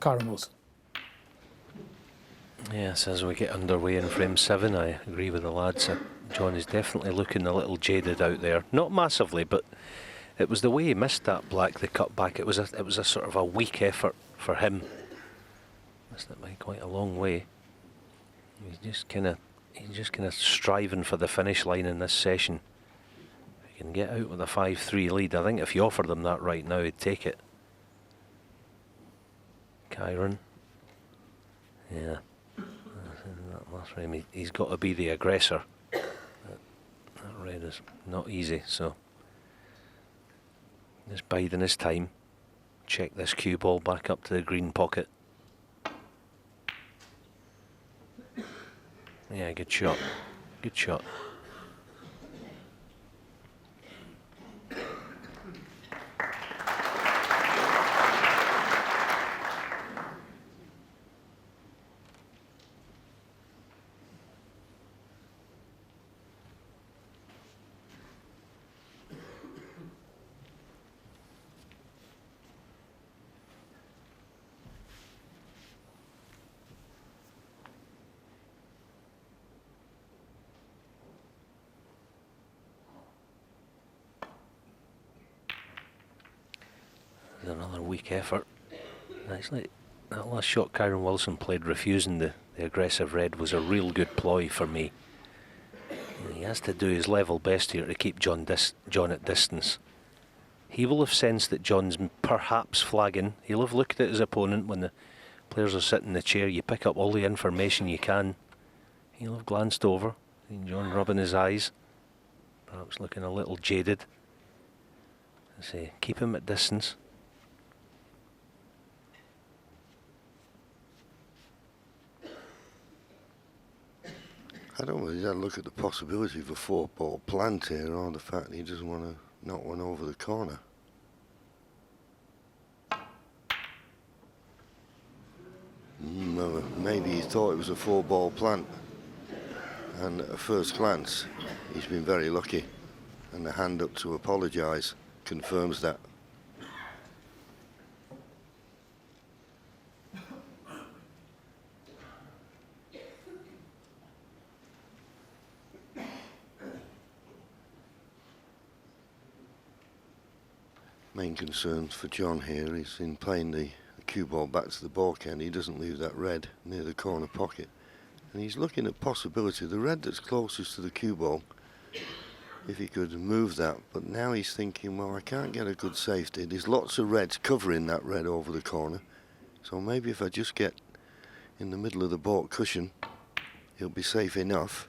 Kyren Wilson. Yes, as we get underway in frame 7, I agree with the lads. John is definitely looking a little jaded out there. Not massively, but it was the way he missed that black, the cut back. It was a sort of a weak effort for him. Missed it by quite a long way. He's just kind of striving for the finish line in this session. If he can get out with a 5-3 lead, I think if you offered them that right now, he'd take it. Kyren. Yeah. That last frame, he's got to be the aggressor. That red is not easy, so just biding his time. Check this cue ball back up to the green pocket. Yeah, good shot. Good shot. Another weak effort. Actually, that last shot Kyren Wilson played, refusing the aggressive red, was a real good ploy for me. And he has to do his level best here to keep John at distance. He will have sensed that John's perhaps flagging. He'll have looked at his opponent when the players are sitting in the chair. You pick up all the information you can. He'll have glanced over, seen John rubbing his eyes, perhaps looking a little jaded. I say, keep him at distance. I don't really look at the possibility of a 4-ball plant here, or the fact that he doesn't want to knock one over the corner. Well, maybe he thought it was a 4-ball plant, and at first glance he's been very lucky, and the hand up to apologise confirms that. Main concern for John here is in playing the cue ball back to the baulk end. He doesn't leave that red near the corner pocket, and he's looking at possibility the red that's closest to the cue ball, if he could move that. But now he's thinking, well, I can't get a good safety. There's lots of reds covering that red over the corner, so maybe if I just get in the middle of the baulk cushion, he'll be safe enough.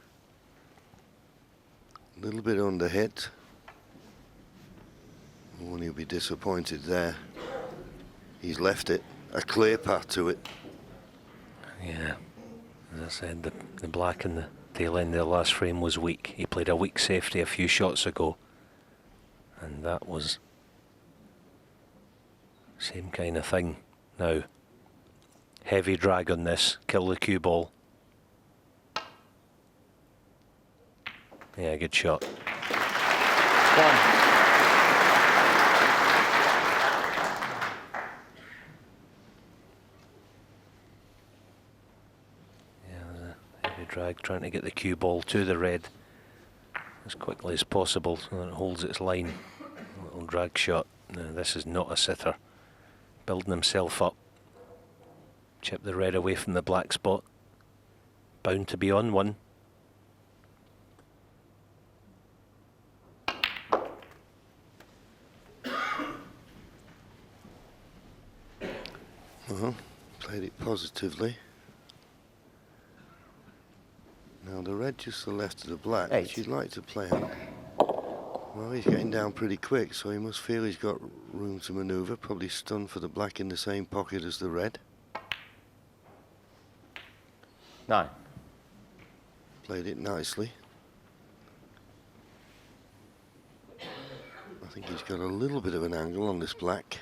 A little bit under hit. When he'll be disappointed there. He's left it a clear path to it. Yeah, as I said, the black in the tail end of the last frame was weak. He played a weak safety a few shots ago, and that was same kind of thing. Now, heavy drag on this, kill the cue ball. Yeah, good shot. One. Drag, trying to get the cue ball to the red as quickly as possible so that it holds its line. A little drag shot. Now, this is not a sitter. Building himself up. Chip the red away from the black spot. Bound to be on one. Played it positively. Now the red just to the left of the black, which you'd like to play out. Well, he's getting down pretty quick, so he must feel he's got room to manoeuvre. Probably stunned for the black in the same pocket as the red. 9. Played it nicely. I think he's got a little bit of an angle on this black.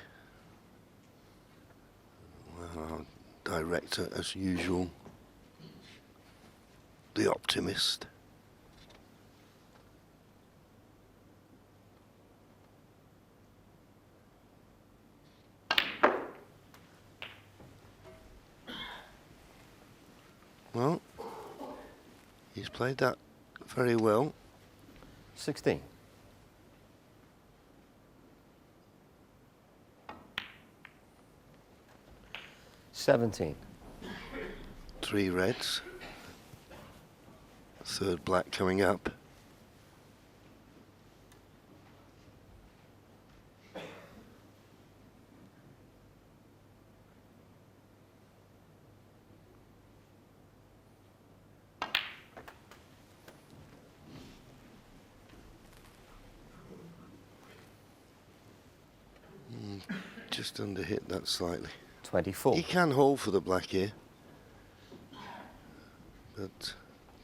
Well, director as usual. The optimist. Well, he's played that very well. 16. $17. 3 reds. Third black coming up. Just under hit that slightly. 24. He can hold for the black here, but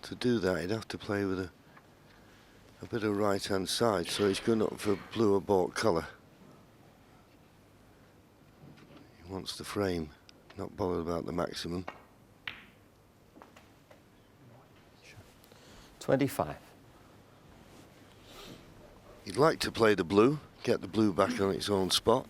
to do that he'd have to play with a bit of right hand side, so he's going up for blue or bought colour. He wants the frame, not bothered about the maximum. 25. He'd like to play the blue, get the blue back on its own spot.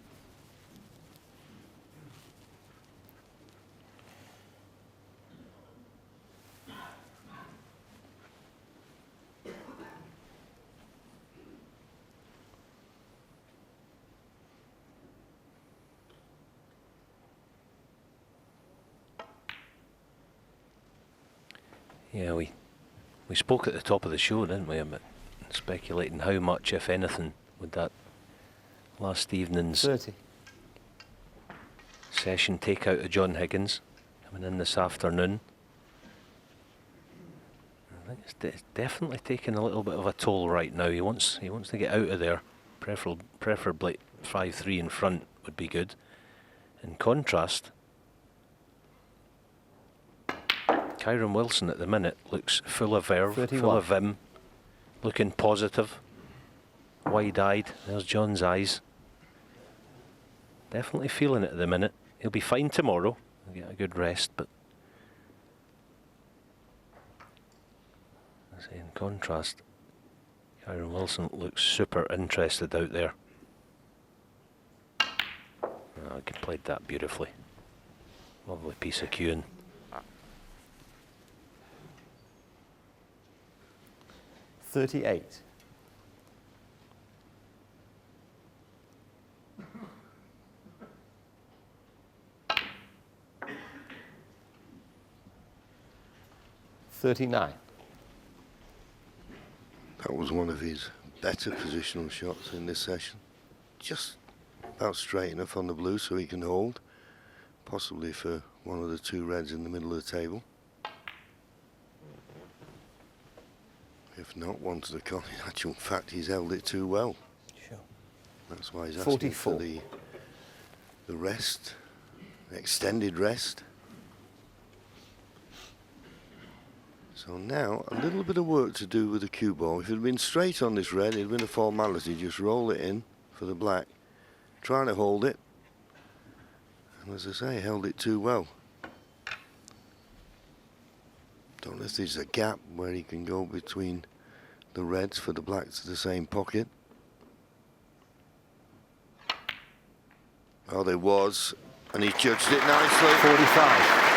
Yeah, we spoke at the top of the show, didn't we, about speculating how much, if anything, would that last evening's 30. session take out of John Higgins coming in this afternoon. I think it's definitely taking a little bit of a toll right now. He wants to get out of there. Preferably 5-3 in front would be good. In contrast, Kyren Wilson at the minute looks full of verve, 31. full of vim, looking positive, wide-eyed. There's John's eyes. Definitely feeling it at the minute. He'll be fine tomorrow. He'll get a good rest, but I say in contrast, Kyren Wilson looks super interested out there. Oh, he played that beautifully. Lovely piece of cueing. 38. $39. That was one of his better positional shots in this session. Just about straight enough on the blue so he can hold, possibly for one of the 2 reds in the middle of the table. If not, one to the con. In actual fact, he's held it too well. Sure. That's why he's asking 44. for the rest, extended rest. So now, a little bit of work to do with the cue ball. If it had been straight on this red, it had been a formality. Just roll it in for the black, trying to hold it. And as I say, held it too well. Don't know if there's a gap where he can go between the reds for the blacks to the same pocket. Oh, there was, and he judged it nicely. 45.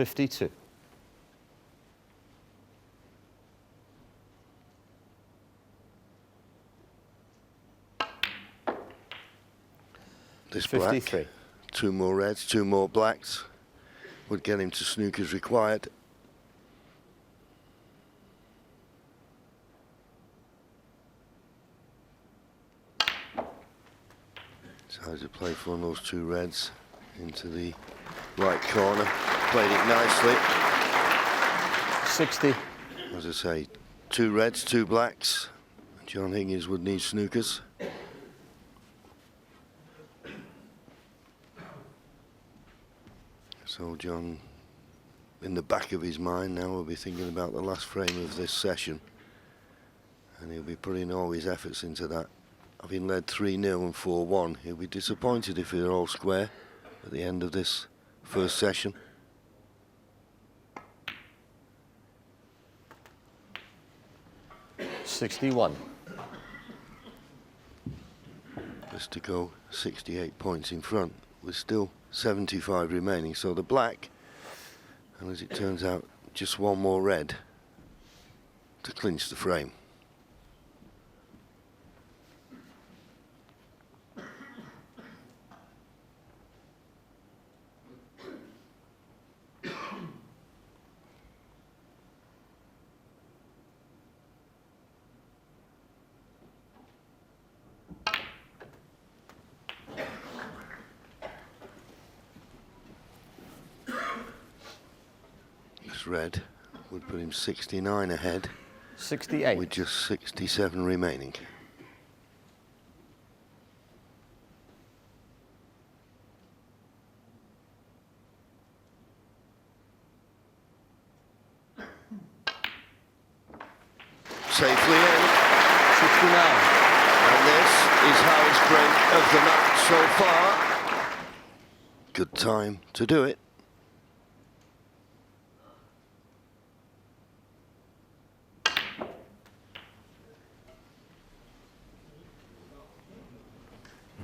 $52. This black, 53. 2 more reds, 2 more blacks would get him to snookers required. Tries to play for one of those 2 reds into the right corner. Played it nicely. 60. As I say, 2 reds, 2 blacks. John Higgins would need snookers. So John, in the back of his mind now, will be thinking about the last frame of this session, and he'll be putting all his efforts into that. Having led 3-0 and 4-1, he'll be disappointed if they're all square at the end of this first session. $61. Just to go 68 points in front, with still 75 remaining. So the black, and as it turns out, just one more red to clinch the frame. Red would put him 69 ahead, 68. with just 67 remaining. Safely in. 69. And this is highest break of the match so far. Good time to do it.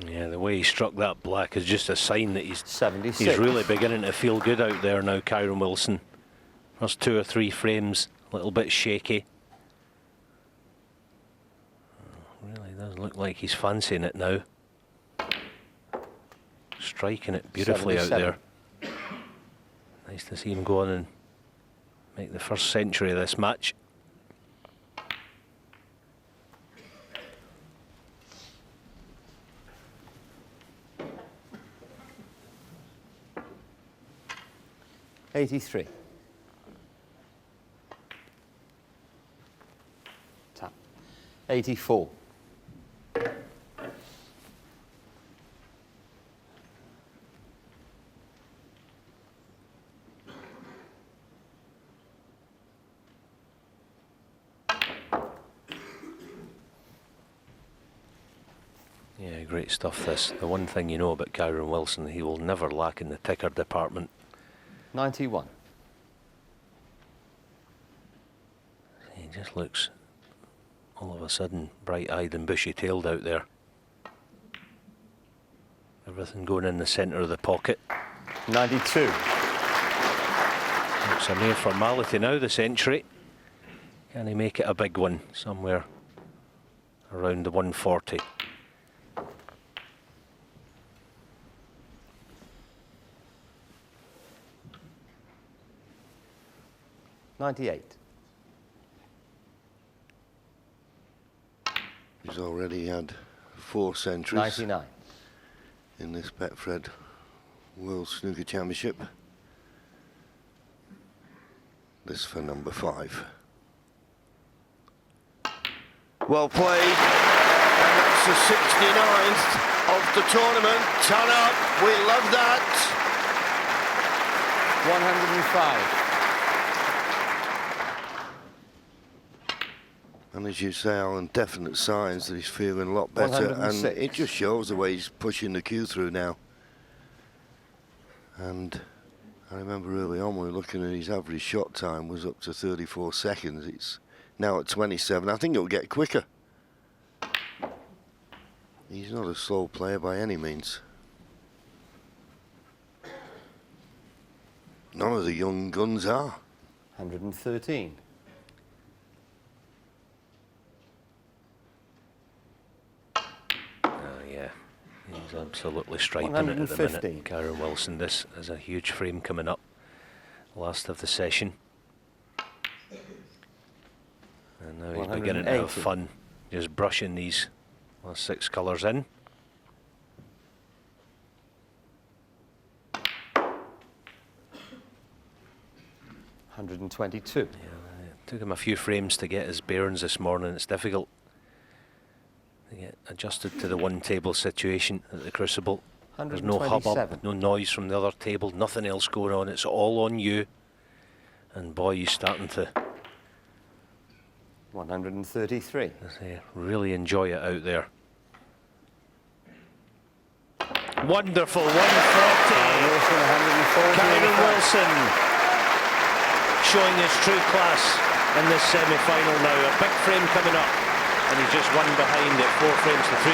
Yeah, the way he struck that black is just a sign that he's 76. he's really beginning to feel good out there now, Kyren Wilson. First 2 or 3 frames, a little bit shaky. Really does look like he's fancying it now. Striking it beautifully 77. out there. Nice to see him go on and make the first century of this match. $83. Tap. 84. Yeah, great stuff this. The one thing you know about Kyren Wilson, he will never lack in the ticker department. 91. He just looks all of a sudden bright-eyed and bushy-tailed out there. Everything going in the centre of the pocket. 92. It's a mere formality now, the century. Can he make it a big one somewhere around the 140? He's already had 4 centuries 99. in this Betfred World Snooker Championship. This for number 5. Well played, and that's the 69th of the tournament. Turn up, we love that. 105. And as you say, Alan, definite signs that he's feeling a lot better, and 106. it just shows the way he's pushing the cue through now. And I remember early on when we were looking at his average shot time was up to 34 seconds. It's now at 27. I think it'll get quicker. He's not a slow player by any means. None of the young guns are. 113. Yeah, he's absolutely striping it at the 115. minute. Kyren Wilson, this is a huge frame coming up. Last of the session. And now he's beginning to have 180. fun, just brushing these last 6 colours in. $122. Yeah, it took him a few frames to get his bearings this morning. It's difficult to get adjusted to the one table situation at the Crucible. There's no hubbub, 127. no noise from the other table, nothing else going on. It's all on you. And boy, he's starting to 133. really enjoy it out there. Wonderful, 140. Kyren Wilson showing his true class in this semi-final now. A big frame coming up, and he's just one behind at 4 frames to 3.